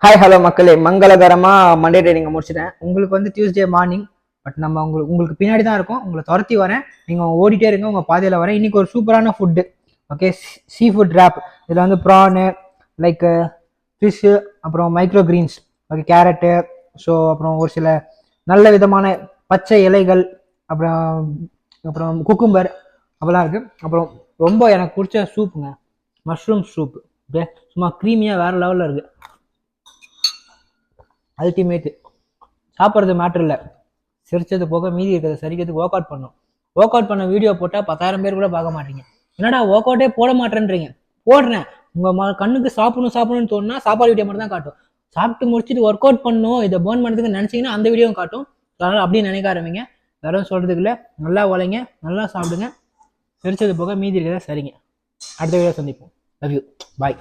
Hi hello மக்களே, மங்களகரமாக Monday ட்ரைனிங்கை முடிச்சிட்டேன். உங்களுக்கு வந்து டியூஸ்டே மார்னிங், பட் நம்ம உங்களுக்கு பின்னாடி தான் இருக்கும். உங்களை துரத்தி வரேன், நீங்கள் ஓடிட்டே இருங்க, உங்கள் பாதையில் வரேன். இன்றைக்கி ஒரு சூப்பரான food, okay, seafood wrap. இதில் வந்து ப்ரானு, லைக் ஃபிஷ்ஷு, அப்புறம் micro greens, okay, carrot, so அப்புறம் ஒரு சில நல்ல விதமான பச்சை இலைகள், அப்புறம் அப்புறம் குக்கும்பர் அப்போலாம் இருக்குது. அப்புறம் ரொம்ப எனக்கு பிடிச்ச சூப்புங்க, மஷ்ரூம் சூப். ஓகே, சும்மா க்ரீமியாக வேறு லெவலில் இருக்குது. அல்டிமேட்டு. சாப்பிட்றது மேட்ரு இல்லை, சிரிச்சது போக மீதி இருக்கிறத சரிக்கிறதுக்கு ஒர்க் அவுட் பண்ணணும். ஒர்க் அவுட் பண்ண வீடியோ போட்டால் 10,000 பேர் கூட பார்க்க மாட்டீங்க. என்னடா ஒர்க் அவுட்டே போட மாட்டேன்றீங்க. போடுறேன். உங்கள் கண்ணுக்கு சாப்பிடணும்னு தோணுனா சாப்பாடு வீடியோ மட்டும் தான் காட்டும். சாப்பிட்டு முடிச்சுட்டு ஒர்க் அவுட் பண்ணணும், இதை பேர்ன் பண்ணுறதுக்கு நினச்சிங்கன்னா அந்த வீடியோவும் காட்டும். அதனால் அப்படியே நினைக்க ஆரம்பிங்க. வேறு சொல்கிறதுக்கு இல்லை, நல்லா உழைங்க, நல்லா சாப்பிடுங்க, சிரிச்சது போக மீதி இருக்கிறத சரிங்க. அடுத்த வீடியோ சந்திப்போம். Love you, bye.